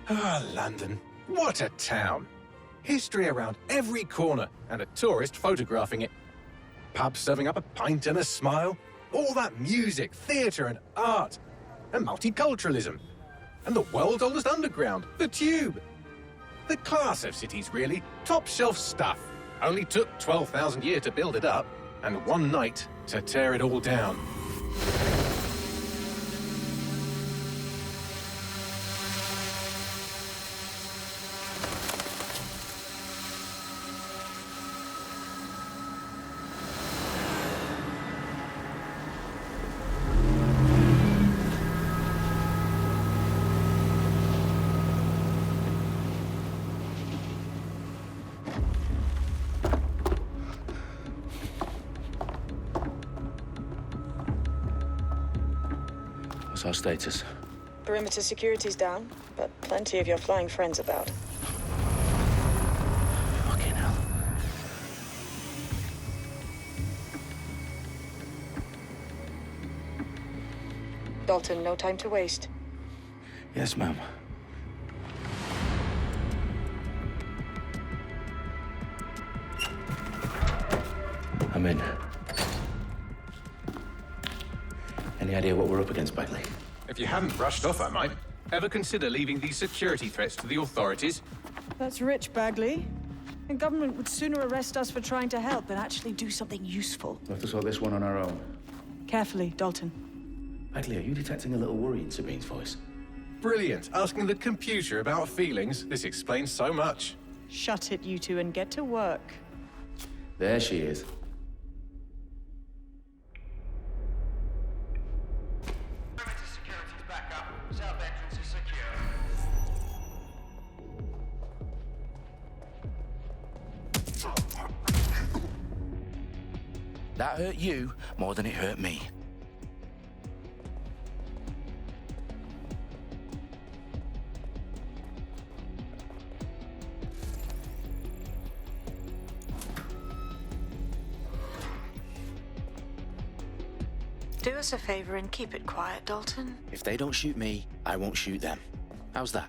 Ah, London. What a town. History around every corner and a tourist photographing it. Pubs serving up a pint and a smile. All that music, theatre and art. And multiculturalism. And the world's oldest underground, the Tube. The class of cities, really. Top shelf stuff. Only took 12,000 years to build it up, and one night to tear it all down. What's our status? Perimeter security's down, but plenty of your flying friends about. Fucking hell. Dalton, no time to waste. Yes, ma'am. I'm in. Any idea what we're up against, Bagley? If you hadn't brushed off, I might. Ever consider leaving these security threats to the authorities? That's rich, Bagley. The government would sooner arrest us for trying to help than actually do something useful. We'll have to sort this one on our own. Carefully, Dalton. Bagley, are you detecting a little worry in Sabine's voice? Brilliant. Asking the computer about feelings. This explains so much. Shut it, you two, and get to work. There she is. That hurt you more than it hurt me. Do us a favor and keep it quiet, Dalton. If they don't shoot me, I won't shoot them. How's that?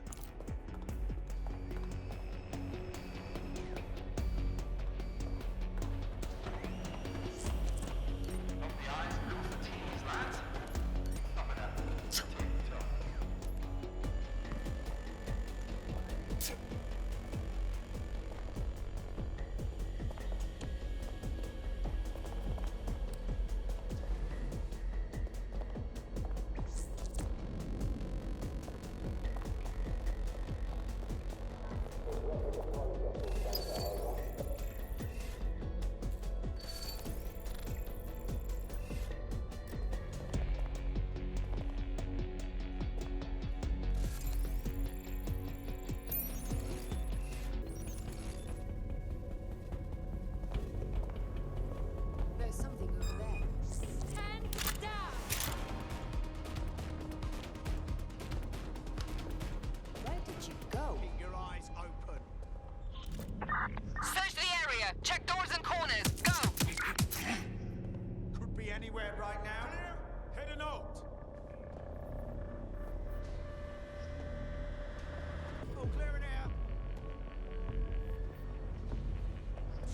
Check doors and corners. Go! Could be anywhere right now. Heading out. Oh, clear in here.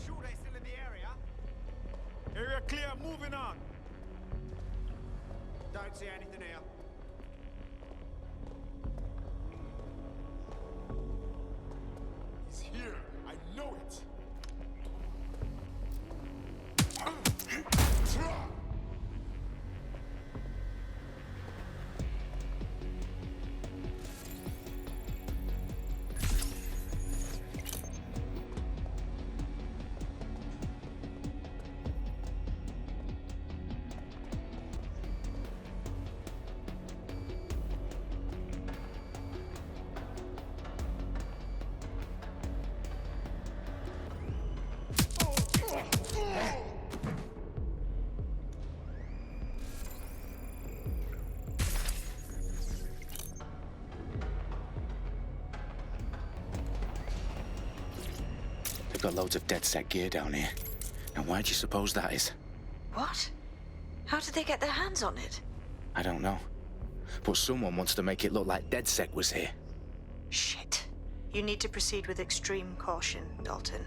Sure they're still in the area. Area clear, moving on. Don't see anything here. He's here. I know it. They've got loads of dead-set gear down here. Now, why do you suppose that is? What? How did they get their hands on it? I don't know. But someone wants to make it look like DedSec was here. Shit. You need to proceed with extreme caution, Dalton.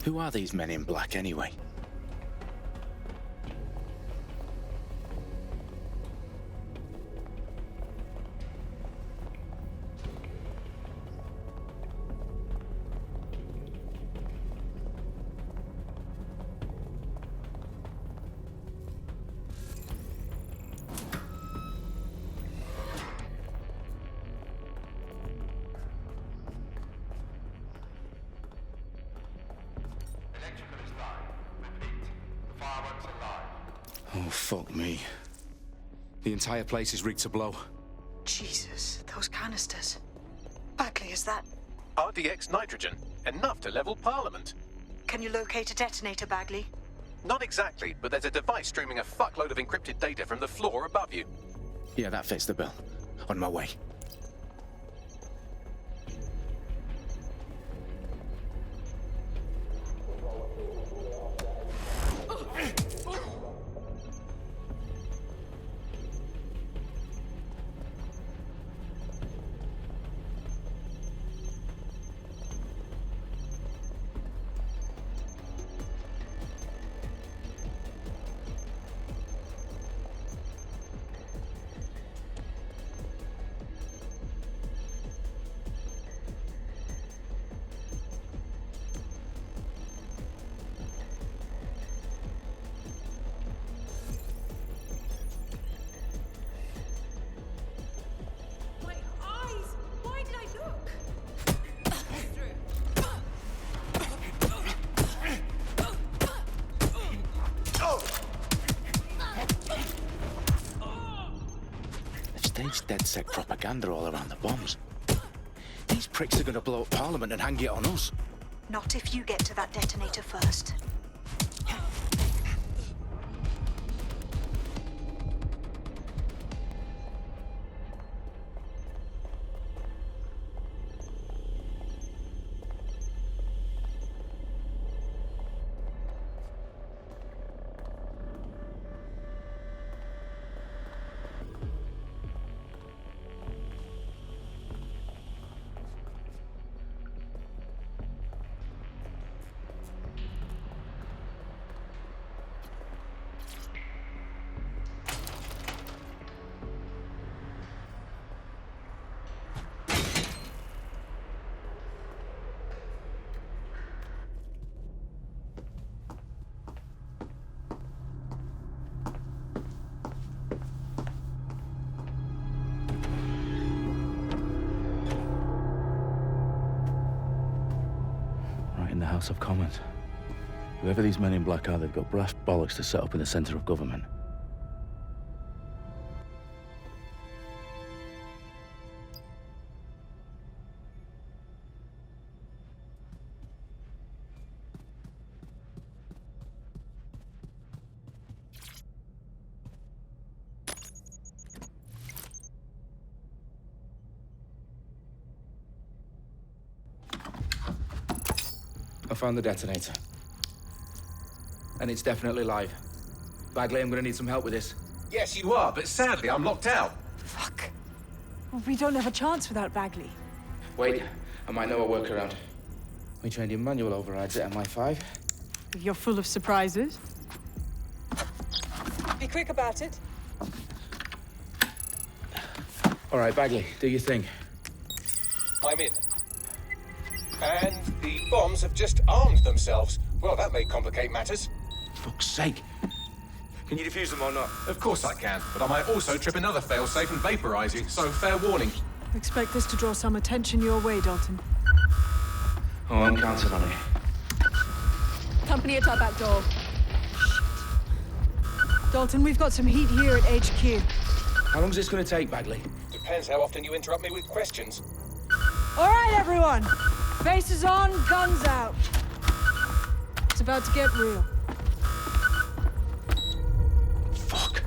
Who are these men in black anyway? Oh, fuck me. The entire place is rigged to blow. Jesus, those canisters. Bagley, is that... RDX nitrogen, enough to level Parliament. Can you locate a detonator, Bagley? Not exactly, but there's a device streaming a fuckload of encrypted data from the floor above you. Yeah, that fits the bill. On my way. Staged DedSec propaganda all around the bombs. These pricks are gonna blow up Parliament and hang it on us. Not if you get to that detonator first. In the House of Commons. Whoever these men in black are, they've got brass bollocks to set up in the centre of government. I found the detonator. And it's definitely live. Bagley, I'm gonna need some help with this. Yes, you are, but sadly I'm locked out. Fuck. We don't have a chance without Bagley. Wait, I might know a workaround. We trained in manual overrides at MI5. You're full of surprises. Be quick about it. All right, Bagley, do your thing. I'm in. And the bombs have just armed themselves. Well, that may complicate matters. Fuck's sake. Can you defuse them or not? Of course I can, but I might also trip another failsafe and vaporize you, so fair warning. Expect this to draw some attention your way, Dalton. Oh, I'm counting on it. Company at our back door. Dalton, we've got some heat here at HQ. How long's this gonna take, Bagley? Depends how often you interrupt me with questions. All right, everyone. Faces on, guns out. It's about to get real. Fuck.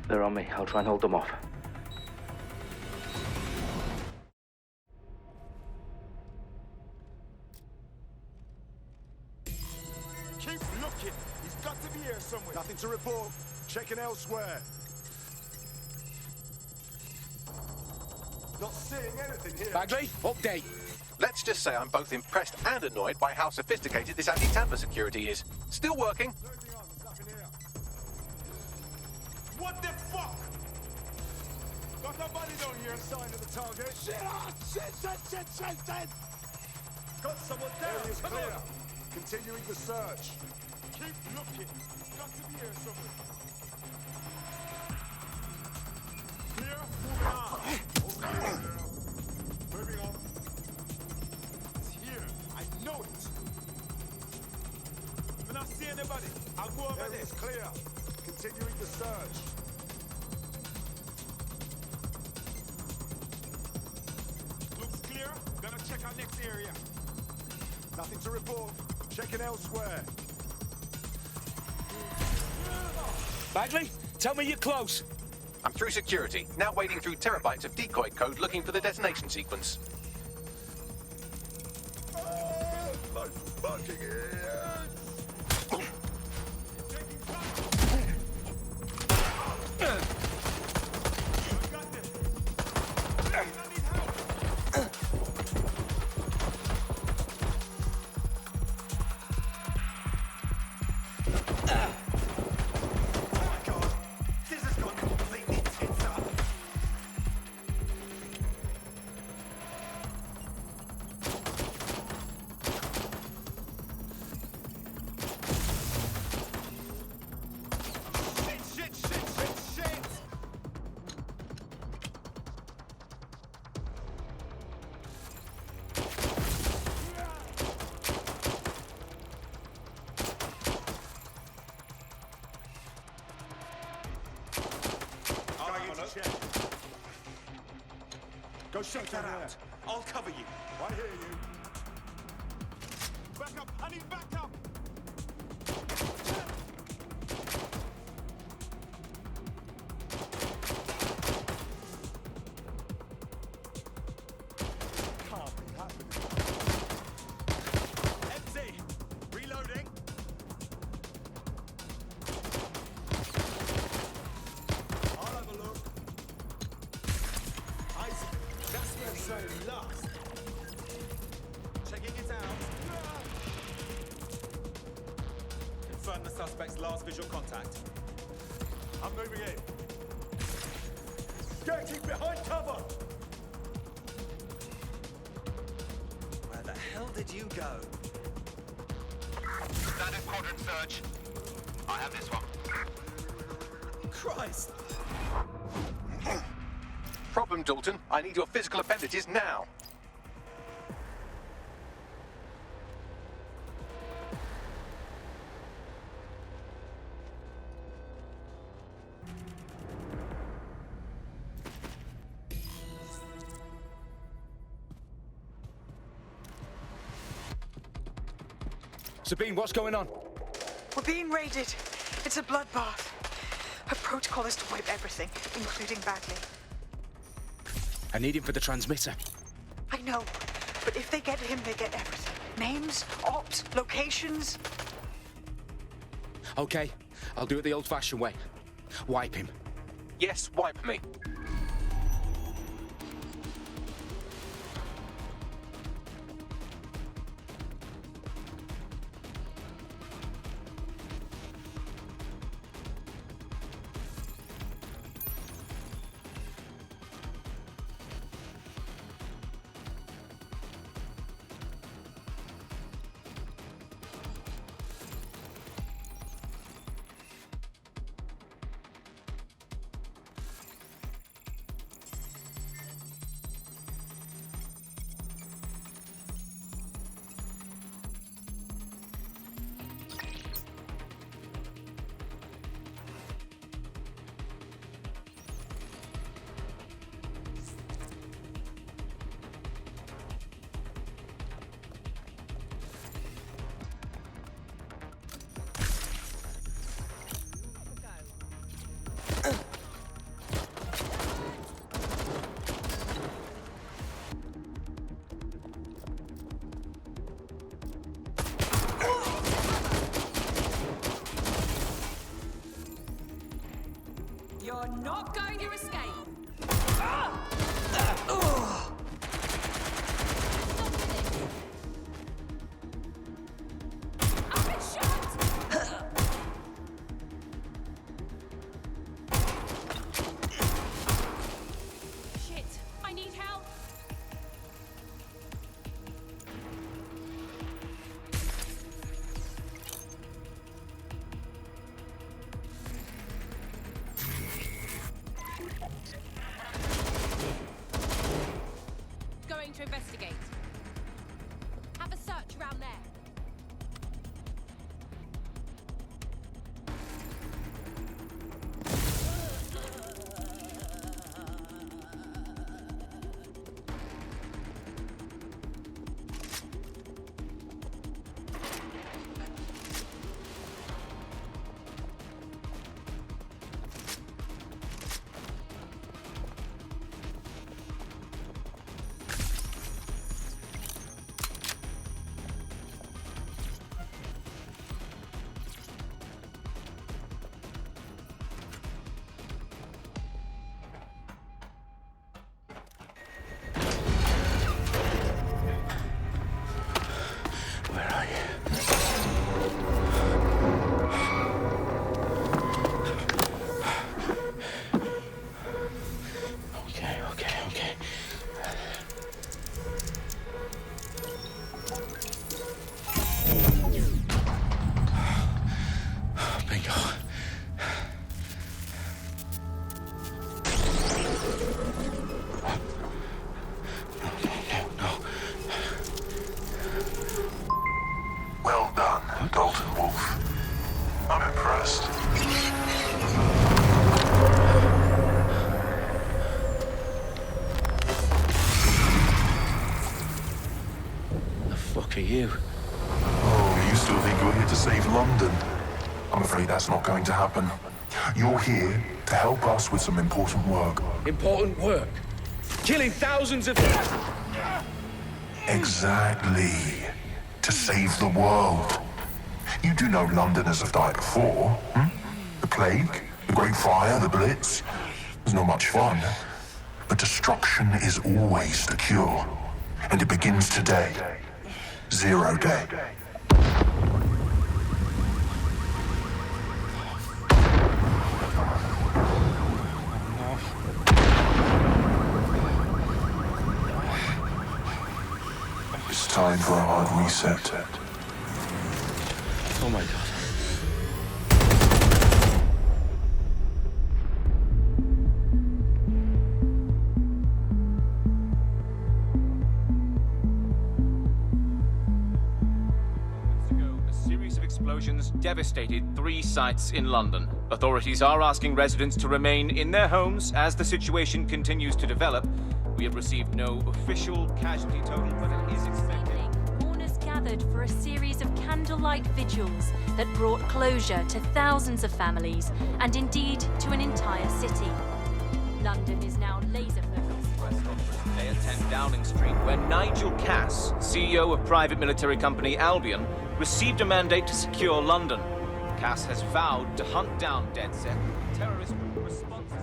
They're on me. I'll try and hold them off. somewhere. Nothing to report. Checking elsewhere. Not seeing anything here. Bagley, update. Let's just say I'm both impressed and annoyed by how sophisticated this anti-tamper security is. Still working. Moving on, there's nothing here. What the fuck? Got nobody down here. Sign of the target. Shit. Got someone down. Area's Come clear. on. Continuing the search. Keep looking. Got to be here somewhere. Clear. Moving on. Moving on. It's here. I know it. When I see anybody, I'll go over there. Area's clear. Continuing the search. Looks clear. Gonna check our next area. Nothing to report. Checking elsewhere. Bagley, tell me you're close. I'm through security, now wading through terabytes of decoy code looking for the detonation sequence. My fucking ears! Taking cover. I got this. I need help. Oh my god! This has gone completely tits up! Shit. Going into check. Go check that out. I'll cover you. I hear you. Back up. I need backup. Can't be happening. Empty. Reloading. I'll have a look. Isaac, that's where zone last. Checking it out. Confirm the suspect's last visual contact. I'm moving in. Getting behind cover! Where the hell did you go? Standard quadrant search. I have this one. Christ! Problem, Dalton. I need your physical appendages now. Sabine, what's going on? We're being raided. It's a bloodbath. Her protocol is to wipe everything, including Bagley. I need him for the transmitter. I know, but if they get him, they get everything. Names, ops, locations. Okay, I'll do it the old-fashioned way. Wipe him. Yes, wipe me. You're not going to escape. I've been shot! Shit, I need help. Going to investigate. Have a search around there. Where are you? Okay. Bingo. No. Well done, Dalton Wolf. I'm impressed. The fuck are you? Oh, you still think you're here to save London? I'm afraid that's not going to happen. You're here to help us with some important work. Important work. Killing thousands of... Exactly. To save the world. You do know Londoners have died before, hmm? The plague, the Great Fire, the Blitz. It's not much fun. But destruction is always the cure. And it begins today. 0 day. It's time for a hard reset. Oh my god. A series of explosions devastated 3 sites in London. Authorities are asking residents to remain in their homes as the situation continues to develop. We have received no official casualty total, but it is expected. Mourners gathered for a series of candlelight vigils that brought closure to thousands of families and indeed to an entire city. London is now laser focused. Press conference today at 10 Downing Street, where Nigel Cass, CEO of private military company Albion, received a mandate to secure London. Cass has vowed to hunt down DedSec. Terrorist responses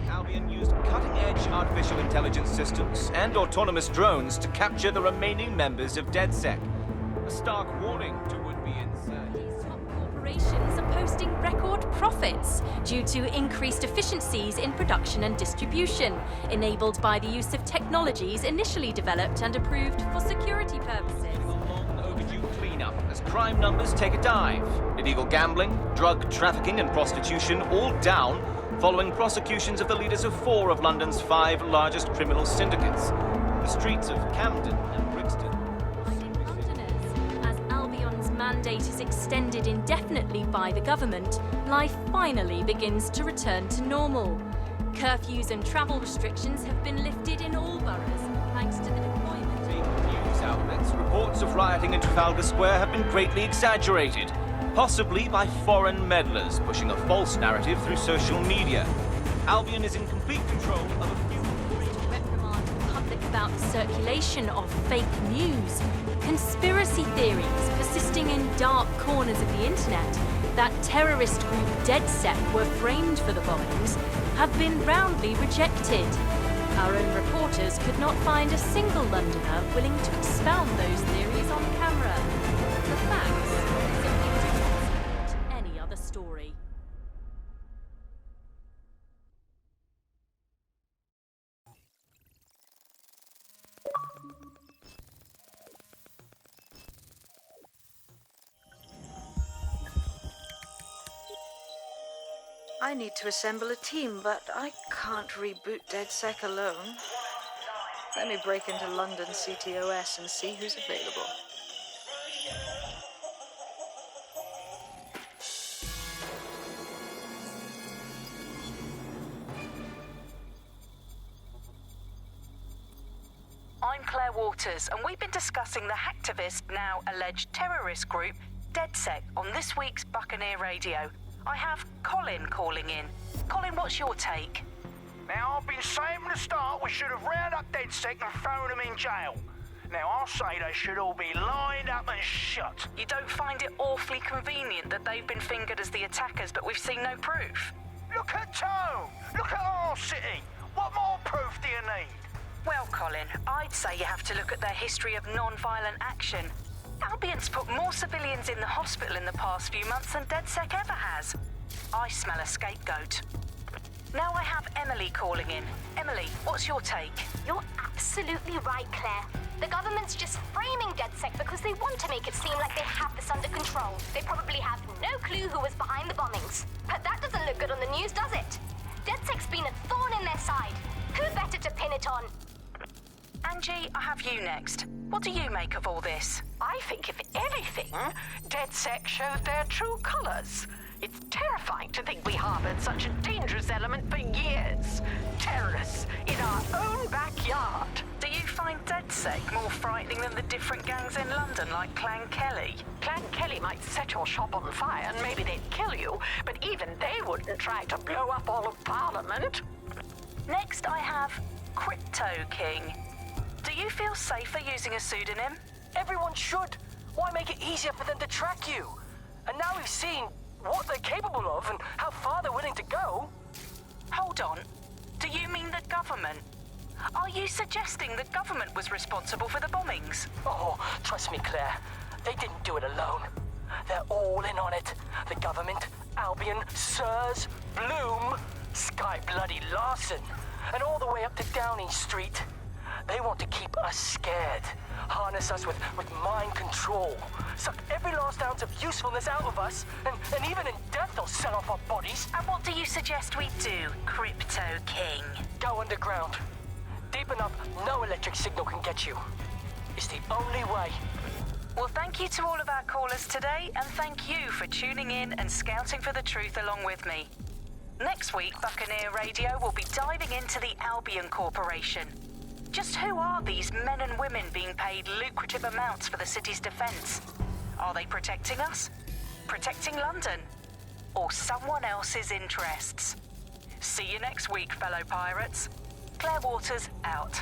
Albion used cutting-edge artificial intelligence systems and autonomous drones to capture the remaining members of DedSec. A stark warning to would-be insurgents. Top corporations are posting record profits due to increased efficiencies in production and distribution, enabled by the use of technologies initially developed and approved for security purposes. A long overdue cleanup as crime numbers take a dive. Illegal gambling, drug trafficking and prostitution all down following prosecutions of the leaders of 4 of London's 5 largest criminal syndicates. The streets of Camden and Brixton. Londoners, as Albion's mandate is extended indefinitely by the government, life finally begins to return to normal. Curfews and travel restrictions have been lifted in all boroughs, thanks to the deployment. News outlets, reports of rioting in Trafalgar Square have been greatly exaggerated, possibly by foreign meddlers pushing a false narrative through social media. Albion is in complete control of a few... reprimand the public about the circulation of fake news, conspiracy theories persisting in dark corners of the internet, that terrorist group DedSec were framed for the bombings have been roundly rejected. Our own reporters could not find a single Londoner willing to expound those theories on camera. The facts simply do not support any other story. I need to assemble a team, but I can't reboot DedSec alone. Let me break into London CTOS and see who's available. I'm Claire Waters, and we've been discussing the hacktivist, now alleged terrorist group, DedSec, on this week's Buccaneer Radio. I have Colin calling in. Colin, what's your take? Now, I've been saying from the start we should have rounded up DedSec and thrown them in jail. Now, I'll say they should all be lined up and shot. You don't find it awfully convenient that they've been fingered as the attackers, but we've seen no proof? Look at Tone! Look at our city! What more proof do you need? Well, Colin, I'd say you have to look at their history of non-violent action. Albion's put more civilians in the hospital in the past few months than DedSec ever has. I smell a scapegoat. Now I have Emily calling in. Emily, what's your take? You're absolutely right, Claire. The government's just framing DedSec because they want to make it seem like they have this under control. They probably have no clue who was behind the bombings. But that doesn't look good on the news, does it? DedSec's been a thorn in their side. Who better to pin it on? Angie, I have you next. What do you make of all this? I think, if anything, DedSec shows their true colors. It's terrifying to think we harbored such a dangerous element for years. Terrorists in our own backyard. Do you find DedSec more frightening than the different gangs in London, like Clan Kelly? Clan Kelly might set your shop on fire and maybe they'd kill you, but even they wouldn't try to blow up all of Parliament. Next, I have Crypto King. Do you feel safer using a pseudonym? Everyone should. Why make it easier for them to track you? And now we've seen what they're capable of and how far they're willing to go. Hold on. Do you mean the government? Are you suggesting the government was responsible for the bombings? Oh, trust me, Claire. They didn't do it alone. They're all in on it. The government, Albion, Sirs, Bloom, Sky Bloody Larson, and all the way up to Downing Street. They want to keep us scared, harness us with mind control, suck every last ounce of usefulness out of us, and even in death they'll sell off our bodies. And what do you suggest we do, Crypto King? Go underground. Deep enough, no electric signal can get you. It's the only way. Well, thank you to all of our callers today, and thank you for tuning in and scouting for the truth along with me. Next week, Buccaneer Radio will be diving into the Albion Corporation. Just who are these men and women being paid lucrative amounts for the city's defense? Are they protecting us? Protecting London? Or someone else's interests? See you next week, fellow pirates. Claire Waters, out.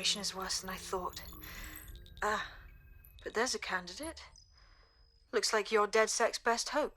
situation is worse than I thought. Ah, but there's a candidate. Looks like you're DedSec's best hope.